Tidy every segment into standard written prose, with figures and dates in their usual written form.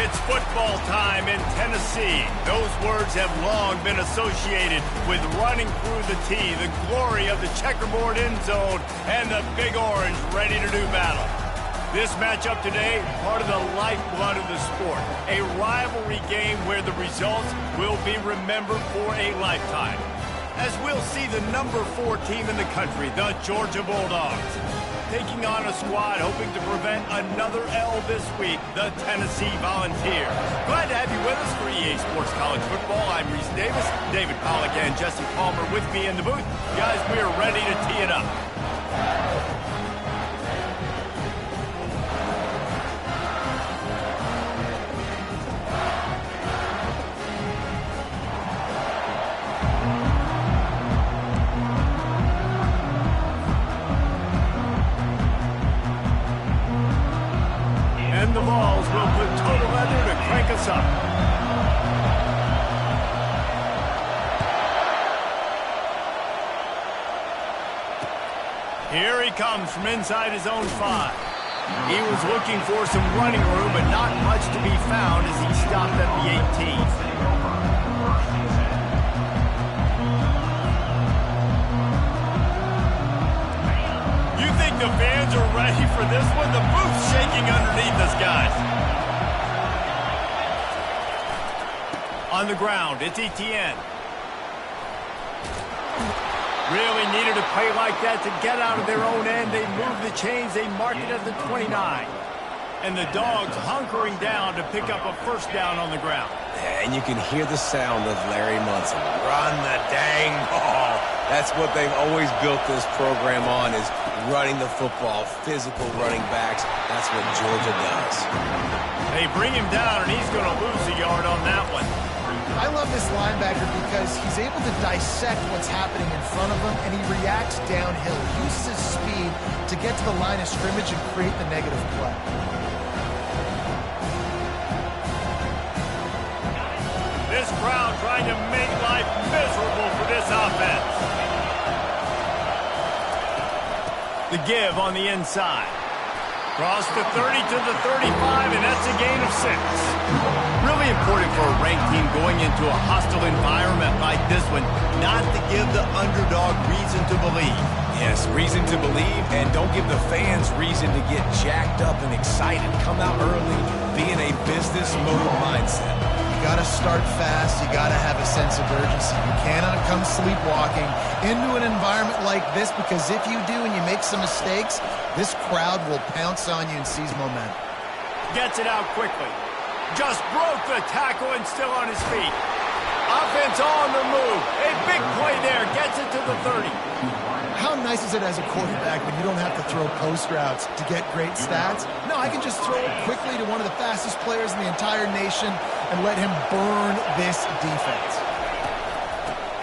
It's football time in Tennessee. Those words have long been associated with running through the tee, the glory of the checkerboard end zone, and the Big Orange ready to do battle. This matchup today, part of the lifeblood of the sport. A rivalry game where the results will be remembered for a lifetime. As we'll see the number 4 team in the country, the Georgia Bulldogs, taking on a squad hoping to prevent another L this week, the Tennessee Volunteers. Glad to have you with us for EA Sports College Football. I'm Reese Davis, David Pollack and Jesse Palmer with me in the booth. Guys, we are ready to tee it up. The balls will put total leather to crank us up. Here he comes from inside his own 5. He was looking for some running room, but not much to be found as he stopped at the 18. The fans are ready for this one. The booth's shaking underneath us, guys. On the ground, it's Etienne. Really needed a play like that to get out of their own end. They move the chains. They mark it at the 29. And the Dogs hunkering down to pick up a first down on the ground. And you can hear the sound of Larry Munson. Run the dang ball. That's what they've always built this program on, is running the football, physical running backs. That's what Georgia does. They bring him down, and he's going to lose a yard on that one. I love this linebacker because he's able to dissect what's happening in front of him, and he reacts downhill. He uses his speed to get to the line of scrimmage and create the negative play. This crowd trying to make life miserable for this offense. The give on the inside. Cross the 30 to the 35, and that's a gain of 6. Really important for a ranked team going into a hostile environment like this one, not to give the underdog reason to believe. Yes, reason to believe, and don't give the fans reason to get jacked up and excited. Come out early, be in a business mode mindset. You got to start fast. You got to have a sense of urgency. You cannot come sleepwalking into an environment like this, because if you do and you make some mistakes, this crowd will pounce on you and seize momentum. Gets it out quickly. Just broke the tackle and still on his feet. Offense on the move. A big play there. Gets it to the 30. How nice is it as a quarterback when you don't have to throw post routes to get great stats? No, I can just throw it quickly to one of the fastest players in the entire nation and let him burn this defense.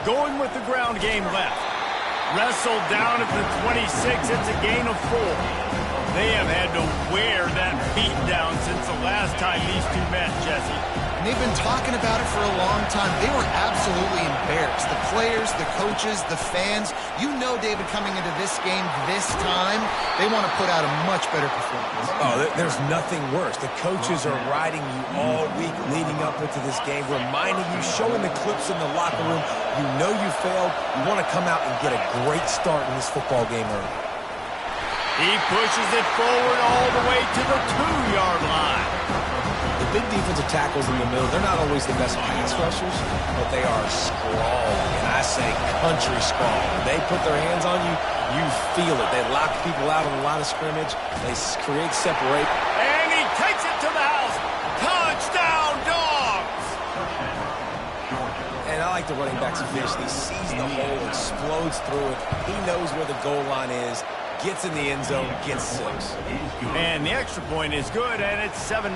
Going with the ground game left. Wrestled down at the 26. It's a gain of 4. They have had to wear that beat down since the last time these two met, Jesse. And they've been talking about it for a long time. They were absolutely embarrassed. The players, the coaches, the fans. You know, David, coming into this game this time, they want to put out a much better performance. Oh, there's nothing worse. The coaches are riding you all week leading up into this game, reminding you, showing the clips in the locker room. You know you failed. You want to come out and get a great start in this football game early. He pushes it forward all the way to the 2-yard line. The big defensive tackles in the middle, they're not always the best pass rushers, but they are sprawling, and I say country sprawling. When they put their hands on you, you feel it. They lock people out on the line of scrimmage. They create separate. And he takes it to the house. Touchdown, Dogs! And I like the running back's efficiency. He sees the hole, explodes through it. He knows where the goal line is. Gets in the end zone, gets 6. And the extra point is good, and it's 7-0.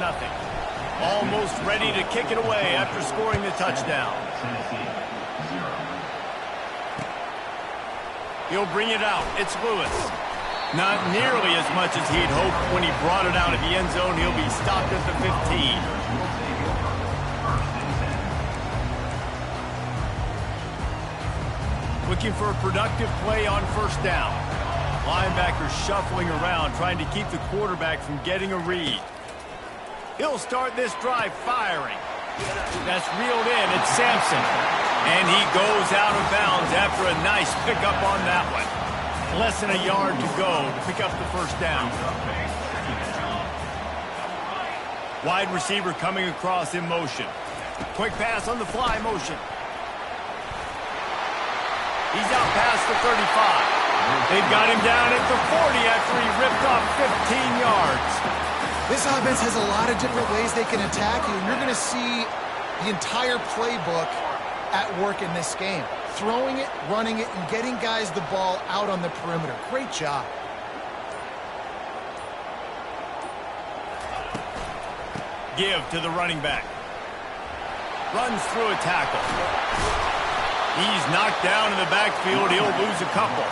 Almost ready to kick it away after scoring the touchdown. He'll bring it out. It's Lewis. Not nearly as much as he'd hoped when he brought it out of the end zone. He'll be stopped at the 15. Looking for a productive play on first down. Linebackers shuffling around, trying to keep the quarterback from getting a read. He'll start this drive firing. That's reeled in. It's Sampson. And he goes out of bounds after a nice pickup on that one. Less than a yard to go to pick up the first down. Wide receiver coming across in motion. Quick pass on the fly motion. He's out past the 35. They've got him down at the 40 after he ripped off 15 yards. This offense has a lot of different ways they can attack you, and you're going to see the entire playbook at work in this game. Throwing it, running it, and getting guys the ball out on the perimeter. Great job. Give to the running back. Runs through a tackle. He's knocked down in the backfield. He'll lose a couple.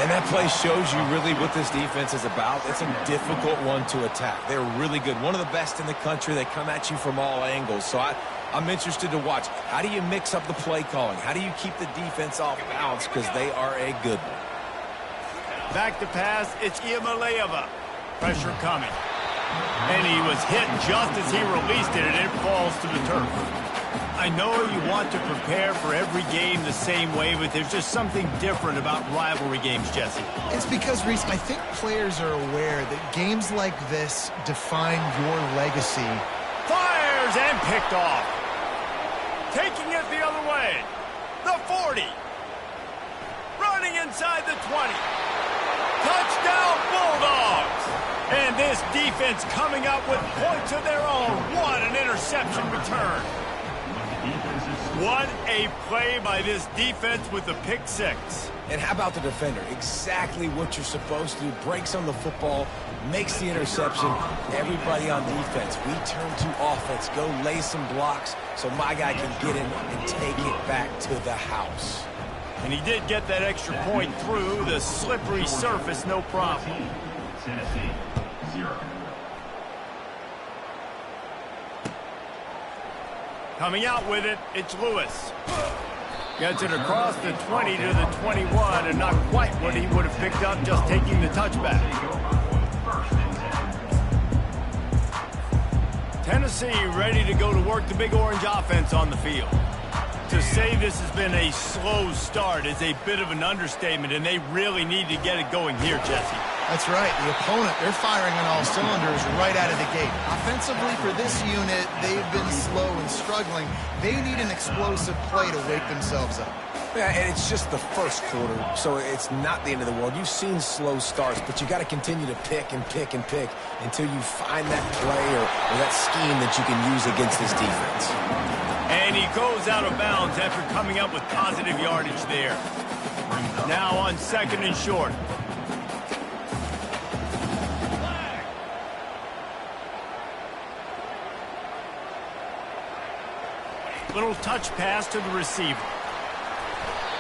And that play shows you really what this defense is about. It's a difficult one to attack. They're really good. One of the best in the country. They come at you from all angles. So I'm interested to watch. How do you mix up the play calling? How do you keep the defense off balance? Because they are a good one. Back to pass. It's Iamaleava. Pressure coming. And he was hit just as he released it, and it falls to the turf. I know you want to prepare for every game the same way, but there's just something different about rivalry games, Jesse. It's because, Reese, I think players are aware that games like this define your legacy. Fires and picked off. Taking it the other way. The 40. Running inside the 20. Touchdown, Bulldogs. And this defense coming up with points of their own. What an interception return. What a play by this defense with the pick six. And how about the defender? Exactly what you're supposed to do. Breaks on the football, makes the interception. Everybody on defense, we turn to offense. Go lay some blocks so my guy can get in and take it back to the house. And he did get that extra point through the slippery surface, no problem. Tennessee, 0. Coming out with it, it's Lewis. Gets it across the 20 to the 21, and not quite what he would have picked up just taking the touchback. Tennessee ready to go to work the Big Orange offense on the field. To say this has been a slow start is a bit of an understatement, and they really need to get it going here, Jesse. That's right. The opponent, they're firing on all cylinders right out of the gate. Offensively, for this unit, they've been slow and struggling. They need an explosive play to wake themselves up. Yeah, and it's just the first quarter, so it's not the end of the world. You've seen slow starts, but you got to continue to pick and pick and pick until you find that play or that scheme that you can use against this defense. And he goes out of bounds after coming up with positive yardage there. Now on second and short. Little touch pass to the receiver.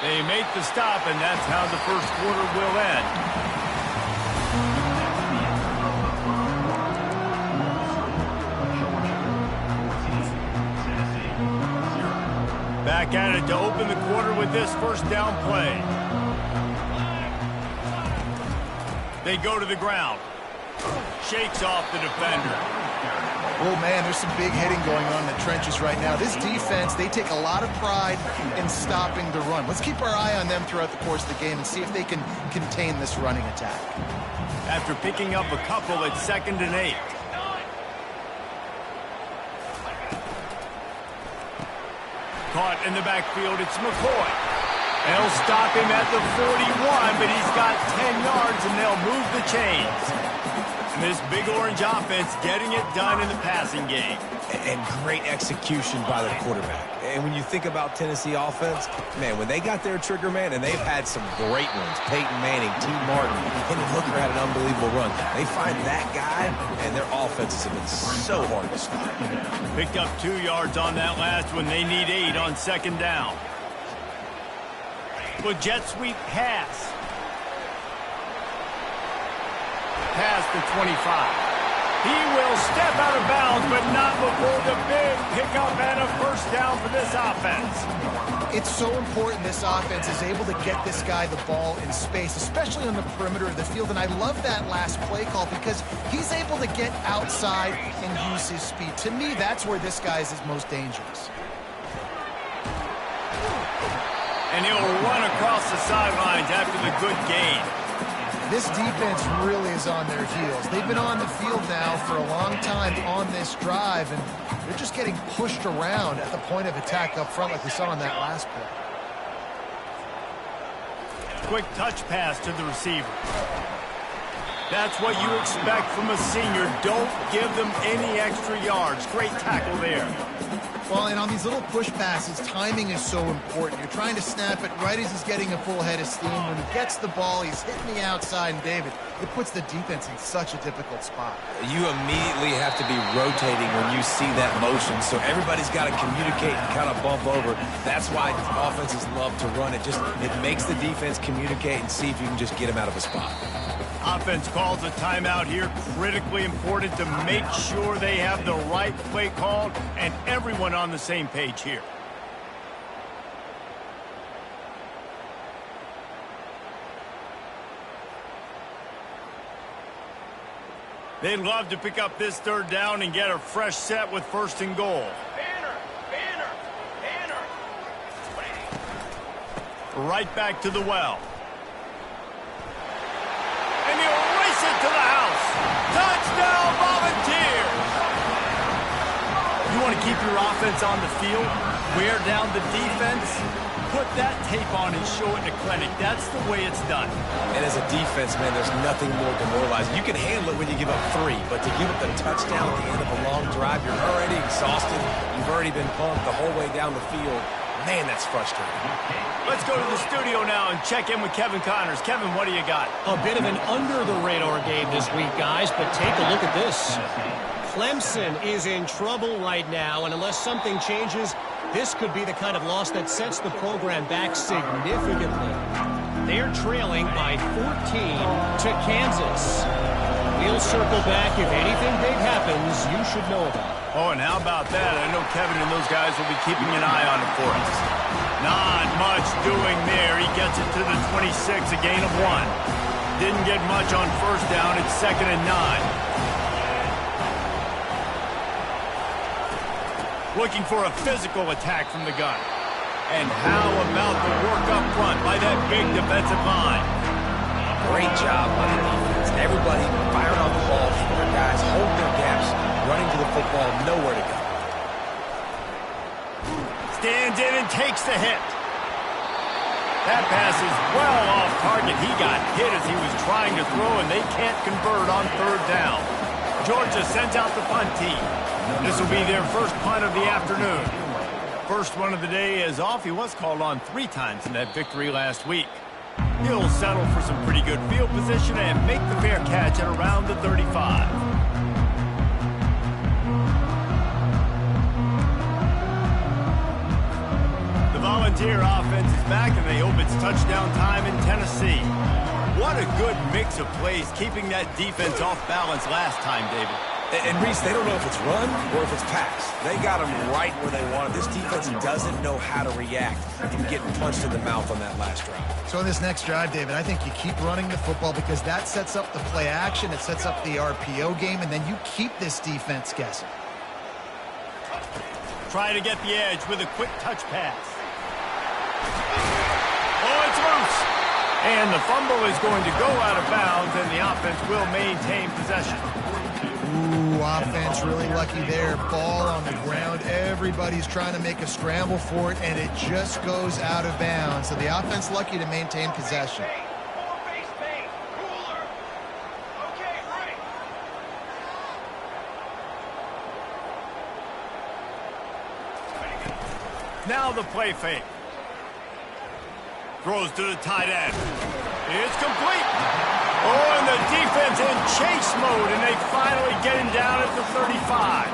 They make the stop, and that's how the first quarter will end. Back at it to open the quarter with this first down play. They go to the ground. Shakes off the defender. Oh, man, there's some big hitting going on in the trenches right now. This defense, they take a lot of pride in stopping the run. Let's keep our eye on them throughout the course of the game and see if they can contain this running attack. After picking up a couple at 2nd and 8. Caught in the backfield, it's McCoy. They'll stop him at the 41, but he's got 10 yards, and they'll move the chains. And this Big Orange offense getting it done in the passing game. And great execution by the quarterback. And when you think about Tennessee offense, man, when they got their trigger man, and they've had some great ones, Peyton Manning, T. Martin, Henry Hooker had an unbelievable run. They find that guy, and their offenses have been so hard to stop. Picked up 2 yards on that last one. They need 8 on 2nd down. With jet sweep pass. Past the 25. He will step out of bounds, but not before the big pickup and a first down for this offense. It's so important this offense is able to get this guy the ball in space, especially on the perimeter of the field. And I love that last play call because he's able to get outside and use his speed. To me, that's where this guy is his most dangerous. And he'll run across the sidelines after the good gain. This defense really is on their heels. They've been on the field now for a long time on this drive, and they're just getting pushed around at the point of attack up front like we saw in that last play. Quick touch pass to the receiver. That's what you expect from a senior. Don't give them any extra yards. Great tackle there. Well, and on these little push passes, timing is so important. You're trying to snap it right as he's getting a full head of steam. When he gets the ball, he's hitting the outside, and David, it puts the defense in such a difficult spot. You immediately have to be rotating when you see that motion, so everybody's got to communicate and kind of bump over. That's why offenses love to run it. It makes the defense communicate and see if you can just get him out of a spot. Offense calls a timeout here. Critically important to make sure they have the right play called and everyone on the same page here. They'd love to pick up this third down and get a fresh set with first and goal. Right back to the well. And he'll race it to the house. Touchdown, Volunteers! You want to keep your offense on the field, wear down the defense, put that tape on and show it in a clinic. That's the way it's done. And as a defense, man, there's nothing more demoralizing. You can handle it when you give up 3, but to give up the touchdown at the end of a long drive, you're already exhausted. You've already been pumped the whole way down the field. Man, that's frustrating. Let's go to the studio now and check in with Kevin Connors. Kevin, what do you got? A bit of an under-the-radar game this week, guys, but take a look at this. Clemson is in trouble right now, and unless something changes, this could be the kind of loss that sets the program back significantly. They're trailing by 14 to Kansas. We'll circle back. If anything big happens, you should know about it. Oh, and how about that? I know Kevin and those guys will be keeping an eye on it for us. Not much doing there. He gets it to the 26, a gain of 1. Didn't get much on first down. It's 2nd and 9. Looking for a physical attack from the gun. And how about the work up front by that big defensive line? Great job by the defense. Everybody firing off the ball. Their guys hold their gaps, running to the football, nowhere to go. Stands in and takes the hit. That pass is well off target. He got hit as he was trying to throw, and they can't convert on third down. Georgia sends out the punt team. This will be their first punt of the afternoon. First one of the day is off. He was called on 3 times in that victory last week. He'll settle for some pretty good field position and make the fair catch at around the 35. The Volunteer offense is back, and they hope it's touchdown time in Tennessee. What a good mix of plays, keeping that defense off balance last time, David. And Reese, they don't know if it's run or if it's pass. They got them right where they want it. This defense doesn't know how to react from getting punched in the mouth on that last drive. So in this next drive, David, I think you keep running the football because that sets up the play action, it sets up the RPO game, and then you keep this defense guessing. Try to get the edge with a quick touch pass. Oh, it's loose. And the fumble is going to go out of bounds, and the offense will maintain possession. Ooh, offense really lucky there. Ball on the ground. Everybody's trying to make a scramble for it, and it just goes out of bounds. So the offense lucky to maintain possession. Now the play fake. Throws to the tight end. It's complete. Oh, and the defense in chase mode, and they finally get him down at the 35.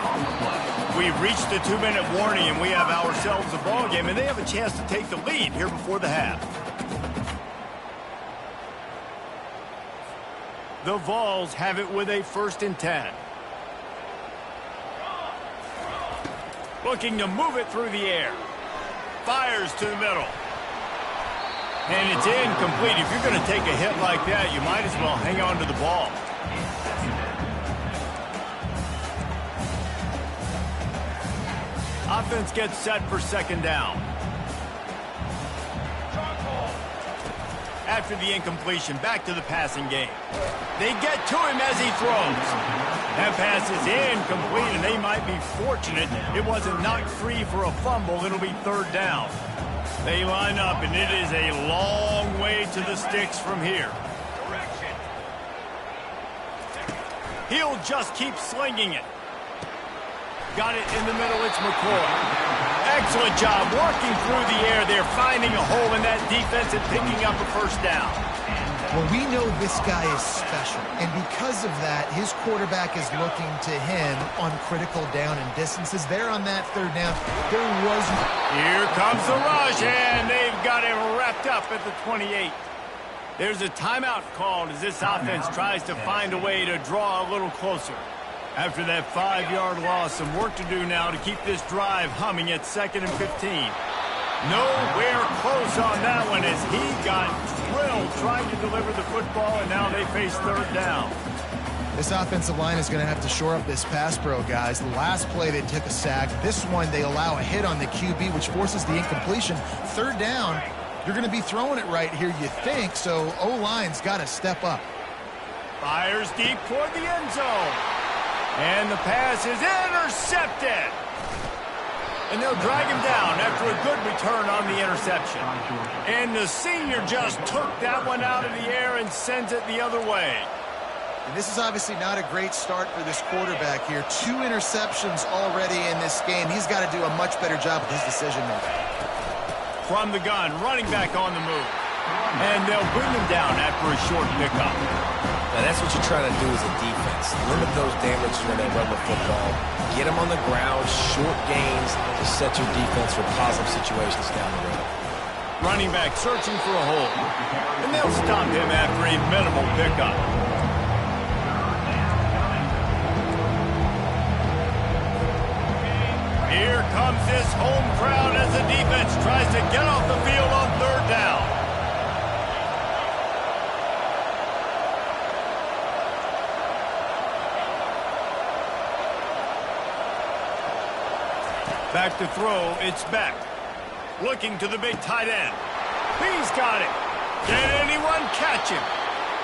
We've reached the 2-minute warning, and we have ourselves a ball game, and they have a chance to take the lead here before the half. The Vols have it with a 1st and 10. Looking to move it through the air. Fires to the middle. And it's incomplete. If you're going to take a hit like that, you might as well hang on to the ball. Offense gets set for second down. After the incompletion, back to the passing game. They get to him as he throws. That pass is incomplete, and they might be fortunate it wasn't knocked free for a fumble. It'll be third down. They line up, and it is a long way to the sticks from here. He'll just keep slinging it. Got it in the middle. It's McCoy. Excellent job working through the air there, finding a hole in that defense and picking up a first down. Well, we know this guy is special, and because of that, his quarterback is looking to him on critical down and distances. There on that third down, there was... Here comes the rush, and they've got him wrapped up at the 28. There's a timeout called as this offense tries to find a way to draw a little closer. After that 5-yard loss, some work to do now to keep this drive humming at 2nd and 15. Nowhere close on that one as he got drilled trying to deliver the football, and now they face third down. This offensive line is going to have to shore up this pass pro, guys. The last play they took a sack. This one they allow a hit on the QB, which forces the incompletion. Third down, you're going to be throwing it right here, you think, so O-line's got to step up. Fires deep toward the end zone. And the pass is intercepted. And they'll drag him down after a good return on the interception. And the senior just took that one out of the air and sends it the other way. And this is obviously not a great start for this quarterback here. 2 interceptions already in this game. He's got to do a much better job with his decision-making. From the gun, running back on the move. And they'll bring him down after a short pickup. Now, that's what you're trying to do as a defense. Limit those damages when they run the football. Get them on the ground, short gains to set your defense for positive situations down the road. Running back searching for a hole. And they'll stop him after a minimal pickup. Here comes this home crowd as the defense tries to get off the field on third down. Back to throw, it's Beck. Looking to the big tight end. He's got it. Can anyone catch him?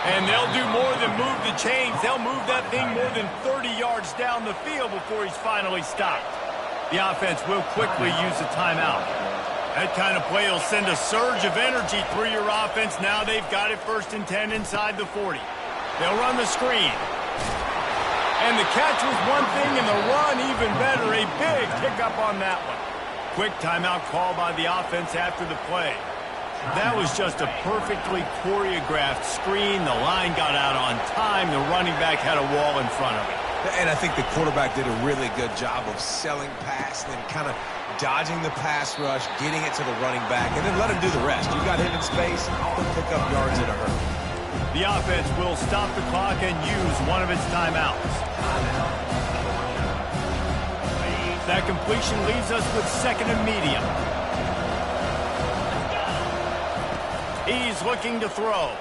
And they'll do more than move the chains. They'll move that thing more than 30 yards down the field before he's finally stopped. The offense will quickly use a timeout. That kind of play will send a surge of energy through your offense. Now they've got it 1st and 10 inside the 40. They'll run the screen. And the catch was one thing, and the run even better. A big pickup on that one. Quick timeout call by the offense after the play. That was just a perfectly choreographed screen. The line got out on time. The running back had a wall in front of it. And I think the quarterback did a really good job of selling past and then kind of dodging the pass rush, getting it to the running back, and then let him do the rest. You got him in space, he'll pick up yards in a hurry. The offense will stop the clock and use one of its timeouts. That completion leaves us with 2nd and medium. He's looking to throw.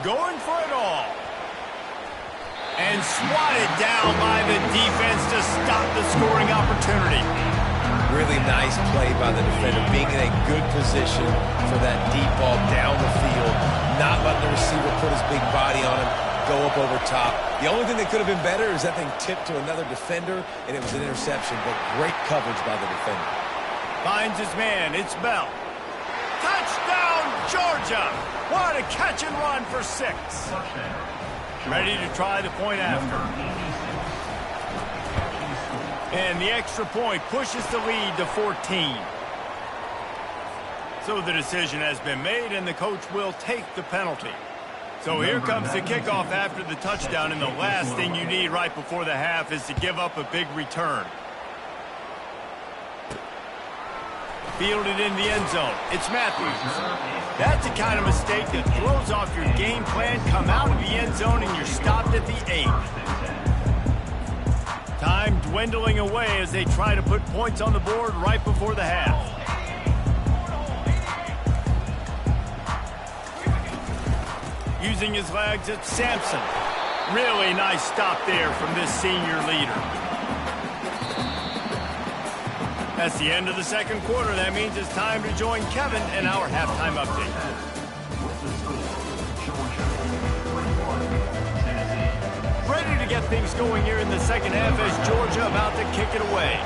Going for it all. And swatted down by the defense to stop the scoring opportunity. Really nice play by the defender, being in a good position for that deep ball down the field, not letting the receiver put his big body on him, go up over top. The only thing that could have been better is that thing tipped to another defender, and it was an interception, but great coverage by the defender. Finds his man. It's Bell. Touchdown, Georgia! What a catch and run for 6. Ready to try the point after. And the extra point pushes the lead to 14. So the decision has been made, and the coach will take the penalty. So here comes the kickoff after the touchdown, and the last thing you need right before the half is to give up a big return. Fielded in the end zone. It's Matthews. That's the kind of mistake that throws off your game plan. Come out of the end zone, and you're stopped at the 8. Time dwindling away as they try to put points on the board right before the half. Using his legs, it's Sampson. Really nice stop there from this senior leader. That's the end of the second quarter. That means it's time to join Kevin in our halftime update. Ready to get things going here in the second half as Georgia about to kick it away.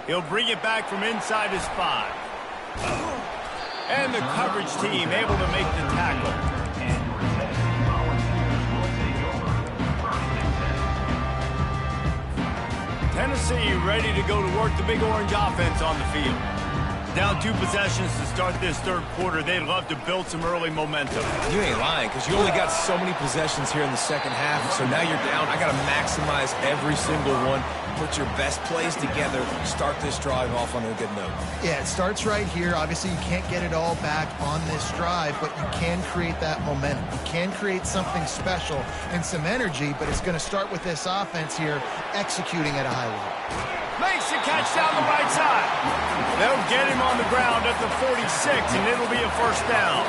He'll bring it back from inside his 5. And the coverage team able to make the tackle. Tennessee ready to go to work the Big Orange offense on the field. Down 2 possessions to start this third quarter. They'd love to build some early momentum. You ain't lying, because you only got so many possessions here in the second half, so now you're down. I got to maximize every single one. Put your best plays together. Start this drive off on a good note. Yeah, it starts right here. Obviously, you can't get it all back on this drive, but you can create that momentum. You can create something special and some energy, but it's going to start with this offense here executing at a high level. Makes the catch down the right side. They'll get him on the ground at the 46, and it'll be a first down.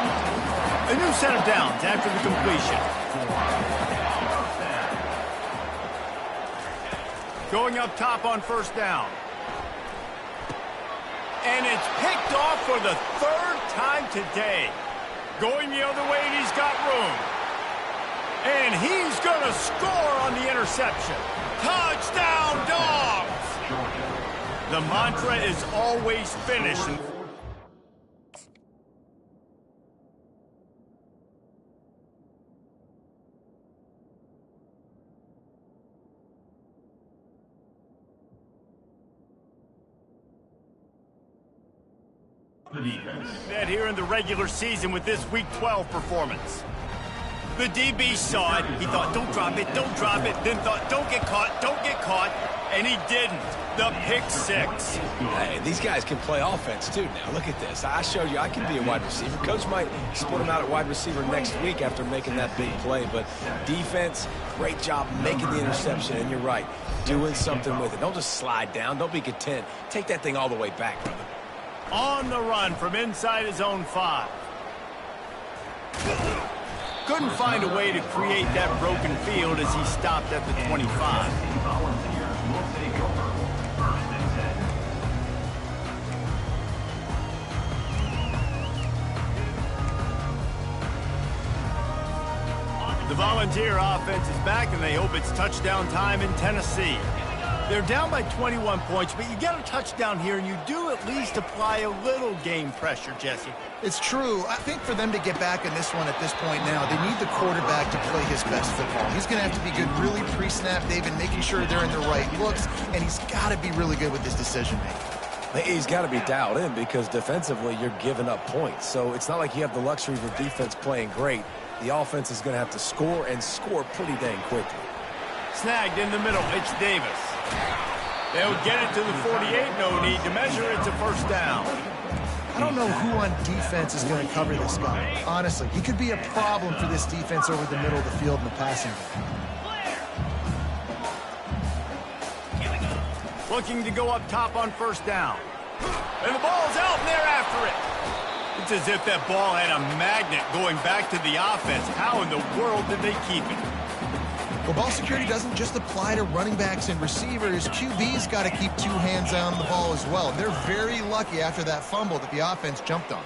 A new set of downs after the completion. Going up top on first down. And it's picked off for the 3rd time today. Going the other way, and he's got room. And he's going to score on the interception. Touchdown, Dogs! The mantra is always finish. The defense. That here in the regular season with this Week 12 performance. The DB saw it. He thought, don't drop it, don't drop it. Then thought, don't get caught. And he didn't. The pick 6. Hey, these guys can play offense, too, now. Look at this. I showed you I can be a wide receiver. Coach might split him out at wide receiver next week after making that big play. But defense, great job making the interception. And you're right, doing something with it. Don't just slide down. Don't be content. Take that thing all the way back, brother. On the run from inside his own 5. Couldn't find a way to create that broken field as he stopped at the 25. The Volunteer offense is back, and they hope it's touchdown time in Tennessee. They're down by 21 points, but you get a touchdown here, and you do at least apply a little game pressure, Jesse. It's true. I think for them to get back in this one at this point now, they need the quarterback to play his best football. He's going to have to be good really pre-snap, David, making sure they're in the right looks, and he's got to be really good with his decision-making. He's got to be dialed in because defensively you're giving up points. So it's not like you have the luxury of the defense playing great. The offense is going to have to score and score pretty dang quickly. Snagged in the middle. It's Davis. They'll get it to the 48. No need to measure. It's a first down. I don't know who on defense is going to cover this guy. Honestly, he could be a problem for this defense over the middle of the field in the passing game. Looking to go up top on first down. And the ball's out, and they're after it. It's as if that ball had a magnet going back to the offense. How in the world did they keep it? Well, ball security doesn't just apply to running backs and receivers. QB's got to keep 2 hands on the ball as well. They're very lucky after that fumble that the offense jumped on.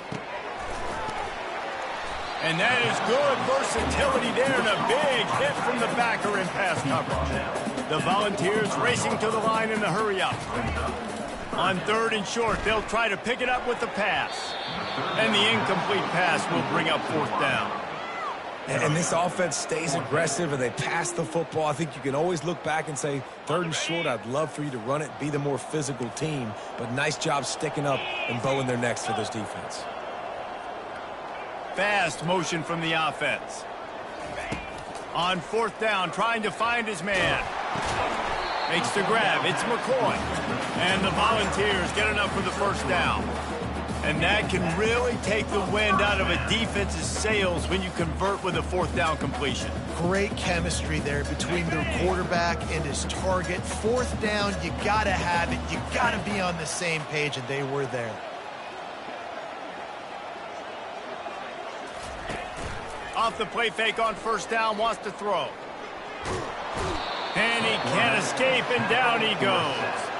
And that is good versatility there, and a big hit from the backer in pass coverage. The Volunteers racing to the line in a hurry-up. On 3rd and short, they'll try to pick it up with the pass. And the incomplete pass will bring up 4th down. And this offense stays aggressive, and they pass the football. I think you can always look back and say, 3rd and short, I'd love for you to run it, be the more physical team. But nice job sticking up and bowing their necks for this defense. Fast motion from the offense. On 4th down, trying to find his man. Makes the grab. It's McCoy. And the Volunteers get enough for the first down. And that can really take the wind out of a defense's sails when you convert with a fourth down completion. Great chemistry there between their quarterback and his target. Fourth down, you got to have it. You got to be on the same page, and they were there. Off the play fake on first down, wants to throw. And he can't escape, and down he goes.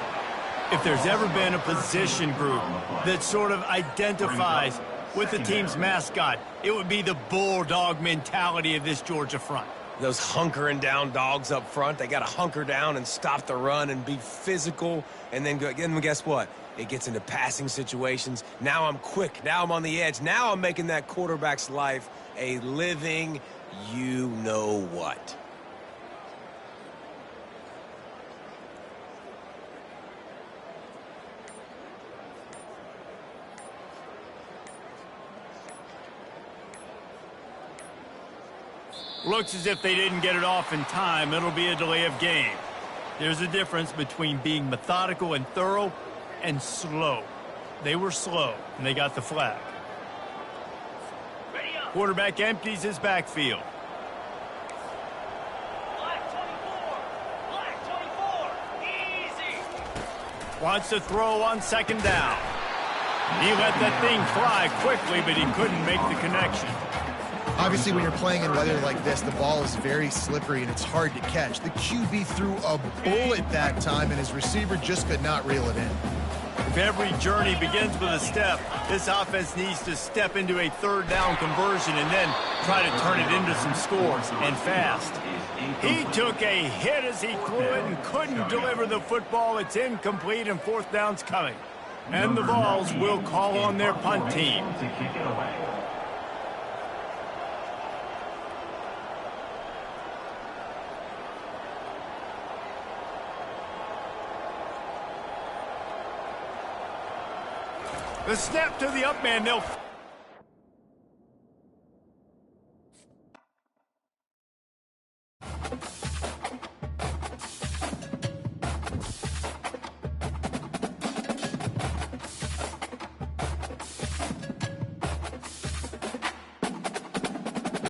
If there's ever been a position group that sort of identifies with the team's mascot, it would be the Bulldog mentality of this Georgia front. Those hunkering down dogs up front, they got to hunker down and stop the run and be physical. And then guess what? It gets into passing situations. Now I'm quick. Now I'm on the edge. Now I'm making that quarterback's life a living you-know-what. Looks as if they didn't get it off in time. It'll be a delay of game. There's a difference between being methodical and thorough and slow. They were slow, and they got the flag. Quarterback empties his backfield. Black 24. Easy. Wants to throw on second down. He let that thing fly quickly, but he couldn't make the connection. Obviously, when you're playing in weather like this, the ball is very slippery and it's hard to catch. The QB threw a bullet that time, and his receiver just could not reel it in. If every journey begins with a step, this offense needs to step into a third down conversion and then try to turn it into some scores, and fast. He took a hit as he threw it and couldn't deliver the football. It's incomplete, and fourth down's coming. And the Vols will call on their punt team. The snap to the up man. They'll